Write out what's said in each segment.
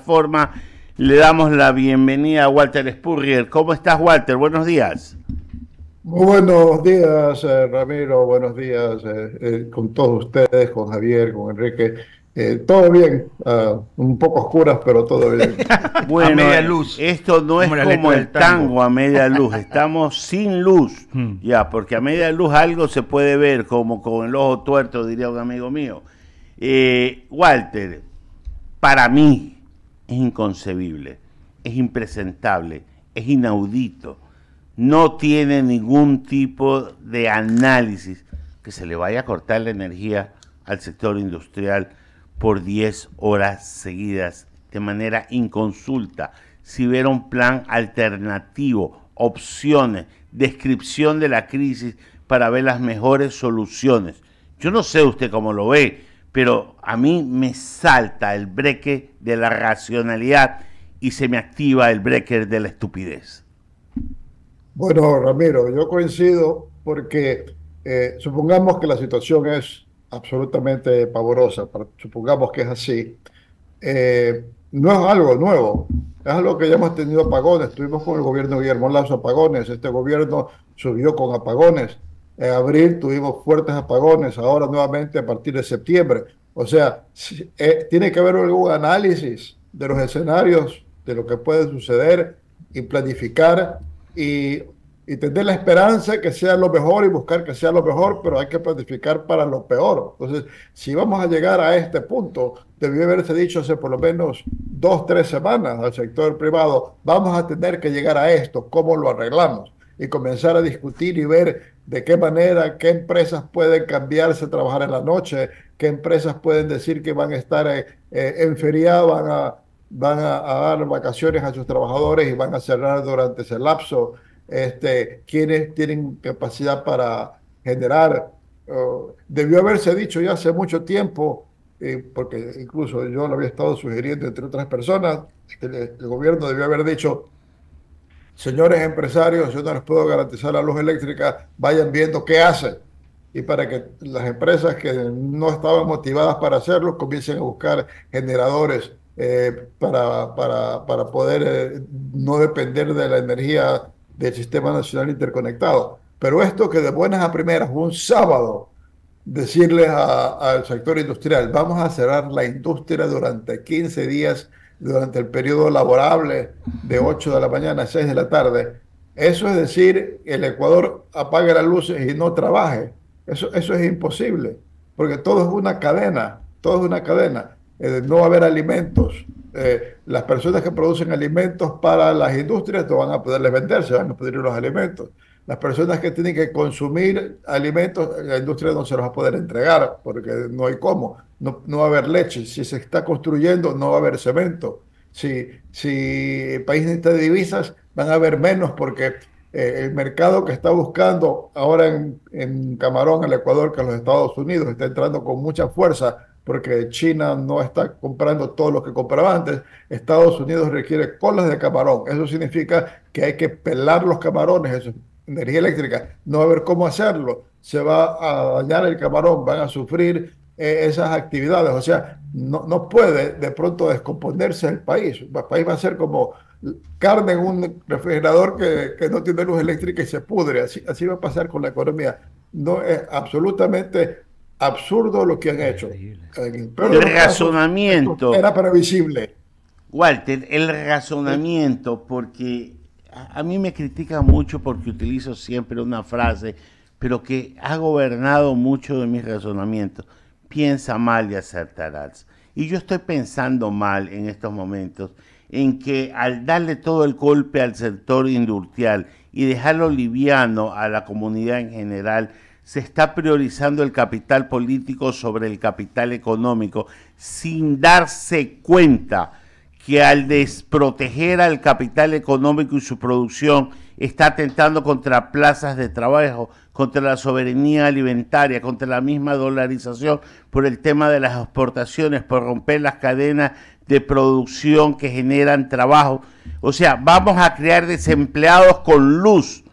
forma le damos la bienvenida a Walter Spurrier. ¿Cómo estás, Walter? Buenos días. Muy buenos días, Ramiro. Buenos días con todos ustedes, con Javier, con Enrique. Todo bien, un poco oscuras, pero todo bien. A Bueno, media luz, esto no es como la como letra el del tango. tango a media luz, estamos sin luz, ya, porque a media luz algo se puede ver, como con el ojo tuerto, diría un amigo mío. Walter, para mí es inconcebible, es impresentable, es inaudito, no tiene ningún tipo de análisis que se le vaya a cortar la energía al sector industrial por 10 horas seguidas de manera inconsulta, si hubiera un plan alternativo, opciones, descripción de la crisis para ver las mejores soluciones. Yo no sé usted cómo lo ve, pero a mí me salta el breaker de la racionalidad y se me activa el breaker de la estupidez. Bueno, Ramiro, yo coincido porque supongamos que la situación es absolutamente pavorosa, supongamos que es así. No es algo nuevo, es algo que ya hemos tenido apagones. Tuvimos con el gobierno de Guillermo Lasso apagones, este gobierno subió con apagones. En abril tuvimos fuertes apagones, ahora nuevamente a partir de septiembre. O sea, tiene que haber algún análisis de los escenarios, de lo que puede suceder y planificar y, y tener la esperanza que sea lo mejor y buscar que sea lo mejor, pero hay que planificar para lo peor. Entonces, si vamos a llegar a este punto, debió haberse dicho hace por lo menos 2, 3 semanas al sector privado, vamos a tener que llegar a esto, ¿cómo lo arreglamos? Y comenzar a discutir y ver de qué manera, qué empresas pueden cambiarse a trabajar en la noche, qué empresas pueden decir que van a estar en feriado, van a dar vacaciones a sus trabajadores y van a cerrar durante ese lapso, quienes tienen capacidad para generar. Debió haberse dicho ya hace mucho tiempo, porque incluso yo lo había estado sugiriendo entre otras personas, que el gobierno debió haber dicho: señores empresarios, yo no les puedo garantizar la luz eléctrica, vayan viendo qué hacen. Y para que las empresas que no estaban motivadas para hacerlo comiencen a buscar generadores para poder no depender de la energía del Sistema Nacional Interconectado. Pero esto que de buenas a primeras, un sábado, decirles al sector industrial: vamos a cerrar la industria durante 15 días, durante el periodo laborable de 8 de la mañana a 6 de la tarde. Eso es decir, el Ecuador apague las luces y no trabaje. Eso es imposible, porque todo es una cadena, todo es una cadena. No va a haber alimentos. Las personas que producen alimentos para las industrias no van a poderles vender, se van a pedir los alimentos. Las personas que tienen que consumir alimentos, la industria no se los va a poder entregar porque no hay cómo. No va a haber leche. Si se está construyendo, no va a haber cemento. Si el país necesita divisas, van a haber menos porque el mercado que está buscando ahora en camarón, el Ecuador, que los Estados Unidos, está entrando con mucha fuerza porque China no está comprando todo lo que compraba antes. Estados Unidos requiere colas de camarón. Eso significa que hay que pelar los camarones, eso es energía eléctrica. No va a haber cómo hacerlo. Se va a dañar el camarón, van a sufrir esas actividades. O sea, no puede de pronto descomponerse el país. El país va a ser como carne en un refrigerador que no tiene luz eléctrica y se pudre. Así va a pasar con la economía. No es absolutamente absurdo lo que han hecho. En el peor de El los casos, esto razonamiento, era previsible. Walter, el razonamiento, porque a mí me critican mucho porque utilizo siempre una frase, pero que ha gobernado mucho de mis razonamientos. Piensa mal y acertarás. Y yo estoy pensando mal en estos momentos en que al darle todo el golpe al sector industrial y dejarlo liviano a la comunidad en general, se está priorizando el capital político sobre el capital económico sin darse cuenta que al desproteger al capital económico y su producción está atentando contra plazas de trabajo, contra la soberanía alimentaria, contra la misma dolarización, por el tema de las exportaciones, por romper las cadenas de producción que generan trabajo. O sea, vamos a crear desempleados con luz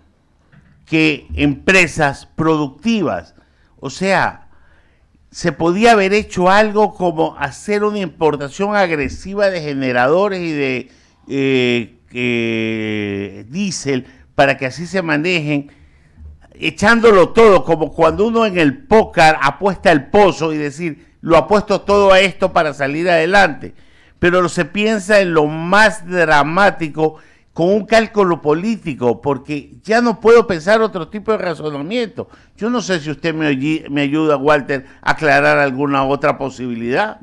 que empresas productivas. O sea, se podía haber hecho algo como hacer una importación agresiva de generadores y de diésel para que así se manejen, echándolo todo, como cuando uno en el póker apuesta el pozo y decir, lo apuesto todo a esto para salir adelante. Pero se piensa en lo más dramático con un cálculo político, porque ya no puedo pensar otro tipo de razonamiento. Yo no sé si usted me ayuda, Walter, a aclarar alguna otra posibilidad.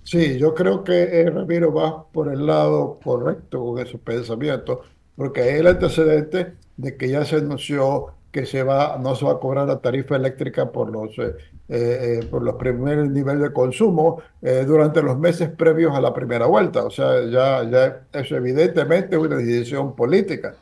Sí, yo creo que Ramiro va por el lado correcto con esos pensamientos, porque hay el antecedente de que ya se anunció que no se va a cobrar la tarifa eléctrica por los primeros niveles de consumo durante los meses previos a la primera vuelta. O sea, ya eso evidentemente es una decisión política.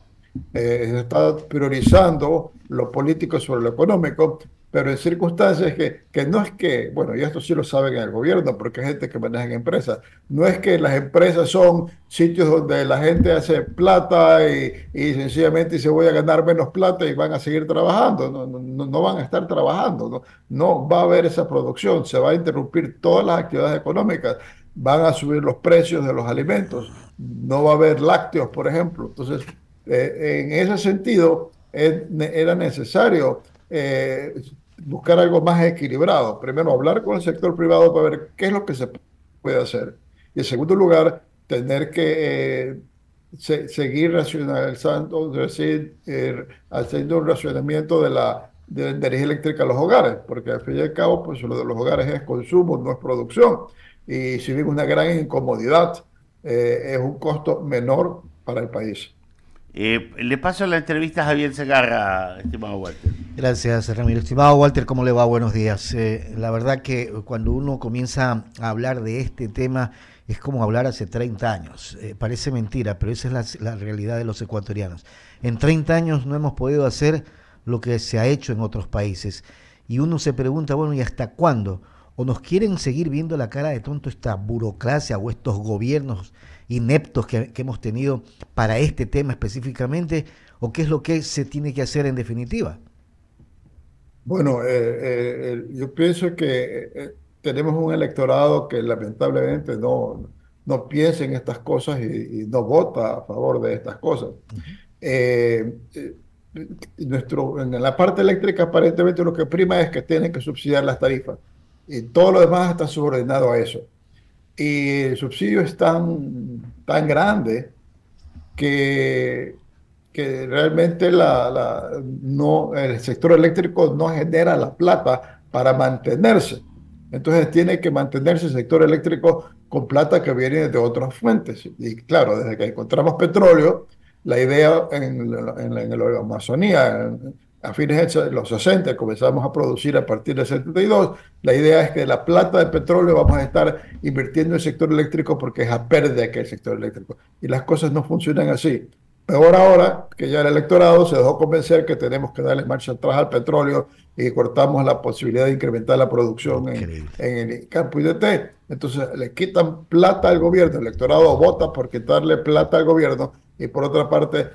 Se está priorizando lo político sobre lo económico, pero en circunstancias que no es que, bueno, y esto sí lo saben en el gobierno, porque hay gente que maneja empresas, no es que las empresas son sitios donde la gente hace plata y sencillamente dice voy a ganar menos plata y van a seguir trabajando, no van a estar trabajando, no va a haber esa producción, se va a interrumpir todas las actividades económicas, van a subir los precios de los alimentos, no va a haber lácteos, por ejemplo. Entonces, en ese sentido, era necesario buscar algo más equilibrado. Primero, hablar con el sector privado para ver qué es lo que se puede hacer. Y en segundo lugar, tener que seguir racionalizando, es decir, haciendo un racionamiento de la energía eléctrica a los hogares, porque al fin y al cabo, pues lo de los hogares es consumo, no es producción. Y si bien una gran incomodidad, es un costo menor para el país. Le paso la entrevista a Javier Segarra, estimado Walter. Gracias, Ramiro. Estimado Walter, ¿cómo le va? Buenos días. La verdad que cuando uno comienza a hablar de este tema es como hablar hace 30 años. Parece mentira, pero esa es la realidad de los ecuatorianos. En 30 años no hemos podido hacer lo que se ha hecho en otros países. Y uno se pregunta, bueno, ¿y hasta cuándo? ¿O nos quieren seguir viendo la cara de tonto esta burocracia o estos gobiernos ineptos que hemos tenido para este tema específicamente? ¿O qué es lo que se tiene que hacer en definitiva? Bueno, yo pienso que tenemos un electorado que lamentablemente no piensa en estas cosas y no vota a favor de estas cosas. Eh, eh, en la parte eléctrica aparentemente lo que prima es que tienen que subsidiar las tarifas y todo lo demás está subordinado a eso. Y el subsidio es tan grande que, que realmente no, el sector eléctrico no genera la plata para mantenerse. Entonces tiene que mantenerse el sector eléctrico con plata que viene de otras fuentes. Y claro, desde que encontramos petróleo, la idea en la Amazonía, a fines de los 60, comenzamos a producir a partir del 72, la idea es que la plata de petróleo vamos a estar invirtiendo en el sector eléctrico porque es a pérdida que el sector eléctrico. Y las cosas no funcionan así. Peor ahora que ya el electorado se dejó convencer que tenemos que darle marcha atrás al petróleo y cortamos la posibilidad de incrementar la producción en el campo IDT. Entonces le quitan plata al gobierno, el electorado vota por quitarle plata al gobierno y por otra parte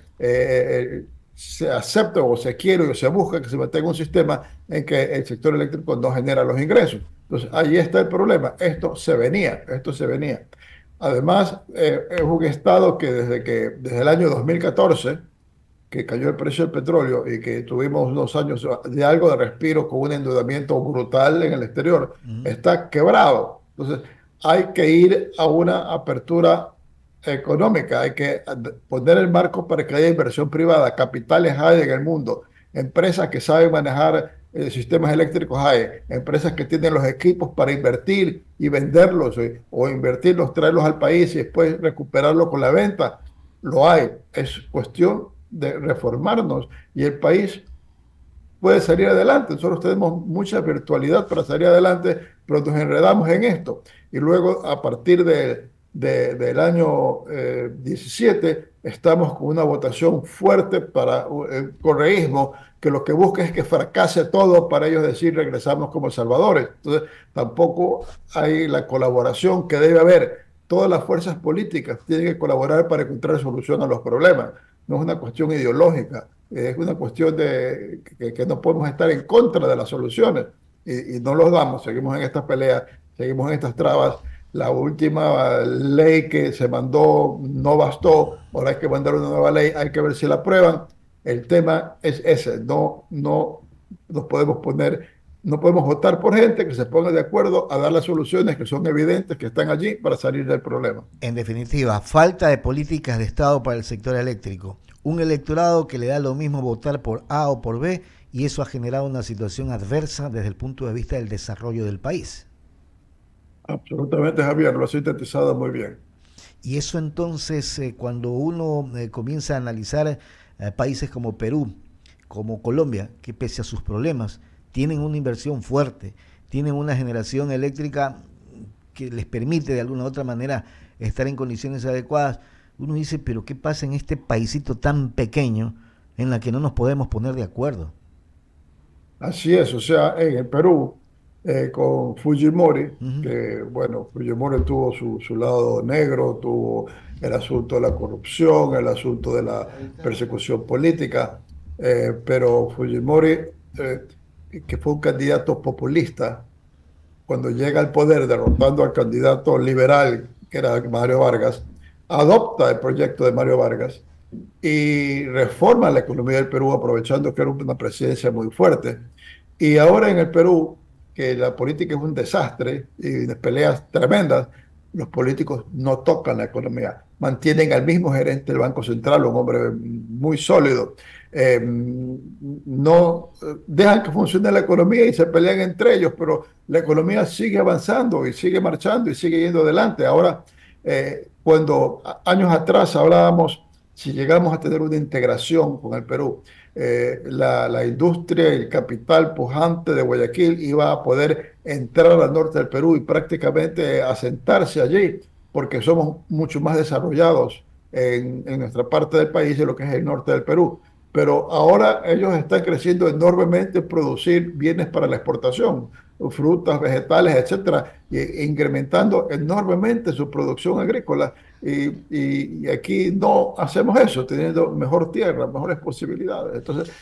se acepta o se quiere o se busca que se mantenga un sistema en que el sector eléctrico no genera los ingresos. Entonces ahí está el problema, esto se venía. Además, es un estado que desde el año 2014, que cayó el precio del petróleo y que tuvimos unos años de algo de respiro con un endeudamiento brutal en el exterior, está quebrado. Entonces, hay que ir a una apertura económica, hay que poner el marco para que haya inversión privada, capitales hay en el mundo, empresas que saben manejar sistemas eléctricos hay, empresas que tienen los equipos para invertir y venderlos o invertirlos, traerlos al país y después recuperarlo con la venta, lo hay. Es cuestión de reformarnos y el país puede salir adelante. Nosotros tenemos mucha virtualidad para salir adelante, pero nos enredamos en esto. Y luego, a partir del año 17, estamos con una votación fuerte para el correísmo, que lo que busca es que fracase todo para ellos decir regresamos como salvadores. Entonces, tampoco hay la colaboración que debe haber. Todas las fuerzas políticas tienen que colaborar para encontrar solución a los problemas. No es una cuestión ideológica, es una cuestión de que no podemos estar en contra de las soluciones. y no los damos, seguimos en estas peleas, seguimos en estas trabas. La última ley que se mandó no bastó, ahora hay que mandar una nueva ley, hay que ver si la aprueban. El tema es ese, no nos podemos poner, no podemos votar por gente que se ponga de acuerdo a dar las soluciones que son evidentes, que están allí para salir del problema. En definitiva, falta de políticas de Estado para el sector eléctrico. Un electorado que le da lo mismo votar por A o por B, y eso ha generado una situación adversa desde el punto de vista del desarrollo del país. Absolutamente, Javier, lo ha sintetizado muy bien. Y eso entonces, cuando uno comienza a analizar países como Perú, como Colombia, que pese a sus problemas, tienen una inversión fuerte, tienen una generación eléctrica que les permite de alguna u otra manera estar en condiciones adecuadas, uno dice, pero ¿qué pasa en este paisito tan pequeño en la que no nos podemos poner de acuerdo? Así es, o sea, en el Perú, con Fujimori, Uh-huh. que bueno, Fujimori tuvo su lado negro, tuvo el asunto de la corrupción, el asunto de la persecución política, pero Fujimori, que fue un candidato populista, cuando llega al poder derrotando al candidato liberal, que era Mario Vargas, adopta el proyecto de Mario Vargas y reforma la economía del Perú aprovechando que era una presidencia muy fuerte. Y ahora en el Perú, que la política es un desastre y de peleas tremendas, los políticos no tocan la economía, mantienen al mismo gerente del Banco Central, un hombre muy sólido, no dejan que funcione la economía y se pelean entre ellos, pero la economía sigue avanzando y sigue marchando y sigue yendo adelante. Ahora, cuando años atrás hablábamos si llegamos a tener una integración con el Perú, la industria y el capital pujante de Guayaquil iba a poder entrar al norte del Perú y prácticamente asentarse allí, porque somos mucho más desarrollados en nuestra parte del país de lo que es el norte del Perú. Pero ahora ellos están creciendo enormemente en producir bienes para la exportación, frutas, vegetales, etcétera, e incrementando enormemente su producción agrícola. Y aquí no hacemos eso, teniendo mejor tierra, mejores posibilidades. Entonces,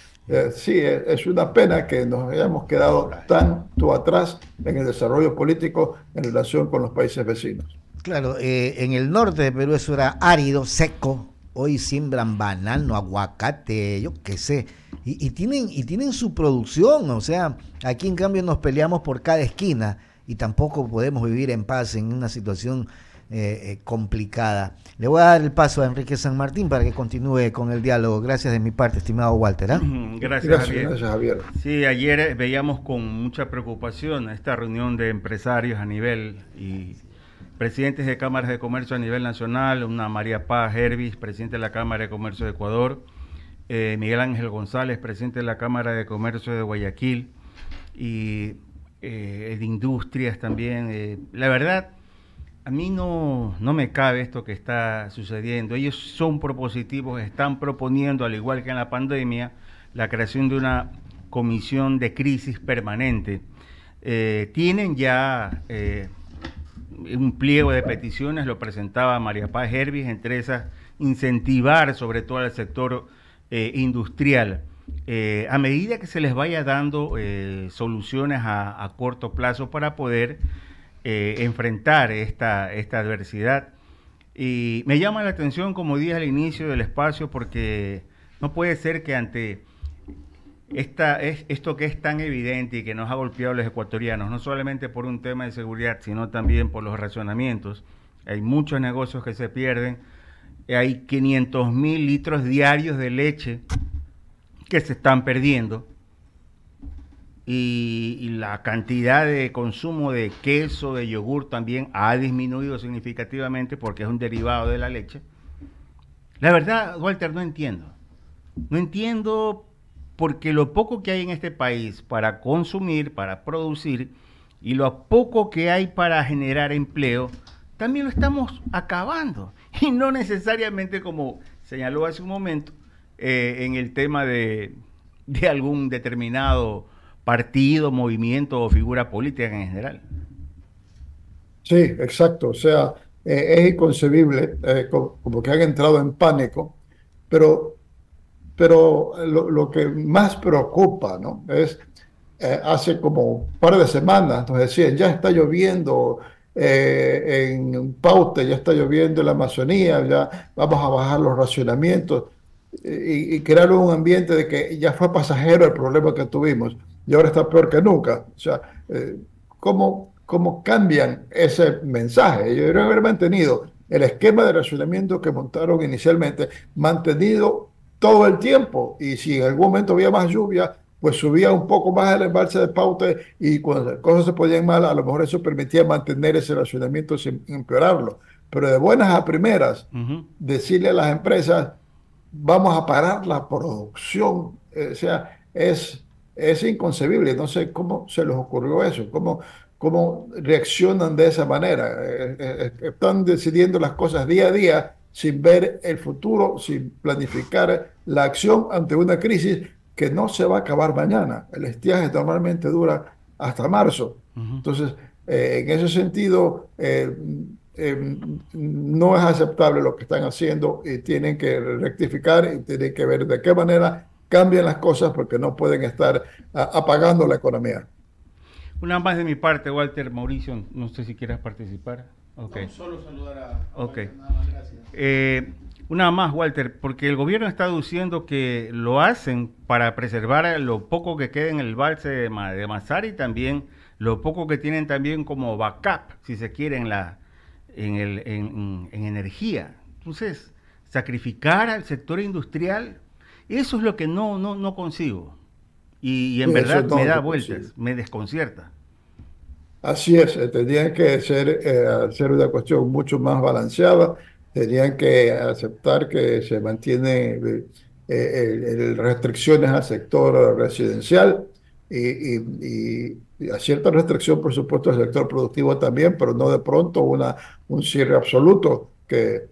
sí, es una pena que nos hayamos quedado tanto atrás en el desarrollo político en relación con los países vecinos. Claro, en el norte de Perú eso era árido, seco. Hoy siembran banano, aguacate, yo qué sé. Y tienen su producción, o sea, aquí en cambio nos peleamos por cada esquina y tampoco podemos vivir en paz en una situación complicada. Le voy a dar el paso a Enrique San Martín para que continúe con el diálogo. Gracias de mi parte, estimado Walter. ¿Eh? Gracias, Javier. Gracias, Javier. Sí, ayer veíamos con mucha preocupación esta reunión de empresarios a nivel y presidentes de cámaras de comercio a nivel nacional, una María Paz Hervis, presidente de la Cámara de Comercio de Ecuador, Miguel Ángel González, presidente de la Cámara de Comercio de Guayaquil, y de Industrias también. La verdad, a mí no me cabe esto que está sucediendo. Ellos son propositivos, están proponiendo, al igual que en la pandemia, la creación de una comisión de crisis permanente. Tienen ya un pliego de peticiones, lo presentaba María Paz Hervis, entre esas incentivar sobre todo al sector industrial. A medida que se les vaya dando soluciones a corto plazo para poder enfrentar esta adversidad. Y me llama la atención, como dije al inicio del espacio, porque no puede ser que ante esto que es tan evidente y que nos ha golpeado a los ecuatorianos, no solamente por un tema de seguridad, sino también por los racionamientos. Hay muchos negocios que se pierden, hay 500.000 litros diarios de leche que se están perdiendo, y la cantidad de consumo de queso, de yogur también ha disminuido significativamente porque es un derivado de la leche. La verdad, Walter, no entiendo porque lo poco que hay en este país para consumir, para producir, y lo poco que hay para generar empleo, también lo estamos acabando. Y no necesariamente, como señaló hace un momento, en el tema de algún determinado partido, movimiento o figura política en general. Sí, exacto. O sea, es inconcebible, como que han entrado en pánico, pero lo que más preocupa, ¿no? Es hace como un par de semanas nos decían, ya está lloviendo en Paute, ya está lloviendo en la Amazonía, ya vamos a bajar los racionamientos y crearon un ambiente de que ya fue pasajero el problema que tuvimos y ahora está peor que nunca. O sea, ¿cómo cambian ese mensaje? Yo debería haber mantenido el esquema de racionamiento que montaron inicialmente, mantenido todo el tiempo, y si en algún momento había más lluvia, pues subía un poco más el embalse de Paute y cuando las cosas se ponían mal, a lo mejor eso permitía mantener ese racionamiento sin empeorarlo. Pero de buenas a primeras, decirle a las empresas, vamos a parar la producción, o sea, es inconcebible. No sé cómo se les ocurrió eso, cómo reaccionan de esa manera. Están decidiendo las cosas día a día sin ver el futuro, sin planificar la acción ante una crisis que no se va a acabar mañana. El estiaje normalmente dura hasta marzo. Entonces, en ese sentido, no es aceptable lo que están haciendo y tienen que rectificar y tienen que ver de qué manera cambian las cosas porque no pueden estar apagando la economía. Una más de mi parte, Walter. Mauricio, no sé si quieras participar. Okay. No, solo saludar a okay. Walter, nada más, gracias. Una más, Walter, porque el gobierno está diciendo que lo hacen para preservar lo poco que queda en el embalse de Mazara y también lo poco que tienen también como backup, si se quiere, en energía. Entonces, sacrificar al sector industrial, eso es lo que no consigo. Y en verdad me da vueltas, me desconcierta. Así es, tendrían que hacer una cuestión mucho más balanceada, tenían que aceptar que se mantiene restricciones al sector residencial y a cierta restricción, por supuesto, al sector productivo también, pero no de pronto un cierre absoluto que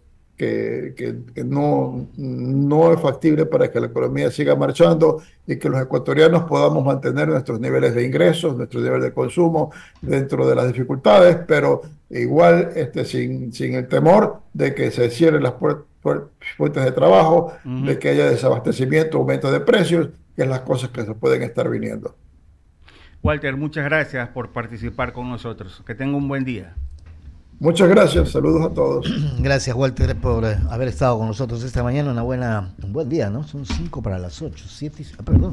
no es factible para que la economía siga marchando y que los ecuatorianos podamos mantener nuestros niveles de ingresos, nuestro nivel de consumo dentro de las dificultades, pero igual sin el temor de que se cierren las fuentes de trabajo, de que haya desabastecimiento, aumento de precios, que es las cosas que se pueden estar viniendo. Walter, muchas gracias por participar con nosotros. Que tenga un buen día. Muchas gracias, saludos a todos. Gracias, Walter, por haber estado con nosotros esta mañana. Un buen día, ¿no? Son 5 para las 8, 7, perdón.